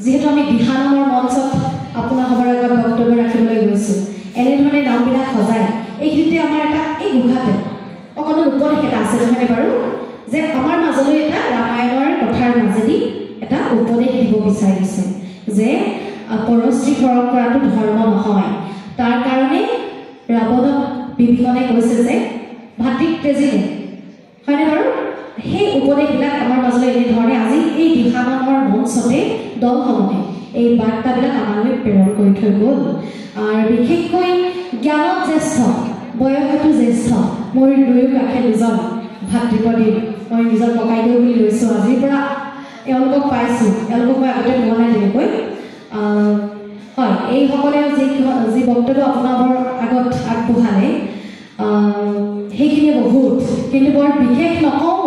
যেহেতু আমি বিহানৰ মঞ্চত আপোনাৰ সবৰ আগত বক্তব্য ৰাখিবলৈ গৈছোঁ এনেধৰণে নামবিলাক সজায় এইখিনিতে আমাৰ এটা এই গুহাতে অকণো উপদেশ এটা আছে নহয়নে বাৰু যে আমাৰ মাজলৈ এটা ৰামায়ণৰ কথাৰ মাজেদি এটা উপদেশ দিব বিচাৰিছে যে পৰশ্ৰী হৰণ কৰাটো ধৰ্ম নহয় তাৰ কাৰণে ৰাৱণক বিভীষণে কৈছে যে ভাতৃক তেজিলে হয়নে বাৰু সেই উপদেশবিলাক আমাৰ মাজলৈ এনেধৰণে আজি এই বিহানৰ মঞ্চতে দলসমূহে এই বাৰ্তাবিলাক আমালৈ প্ৰেৰণ কৰি থৈ গ'ল আৰু বিশেষকৈ জ্ঞানত জ্যেষ্ঠ বয়সতো জ্যেষ্ঠ মোৰ দুয়ো কাষে দুজন ভাতৃপদী মই নিজৰ ককাইদেউ বুলি লৈছোঁ আজিৰ পৰা এওঁলোকক পাইছোঁ এওঁলোকক মই আগতে পোৱা নাই তেনেকৈ হয় এইসকলে যি বক্তব্য আপোনালোকৰ আগত আগবঢ়ালে সেইখিনিয়ে বহুত কিন্তু বৰ বিশেষ নকওঁ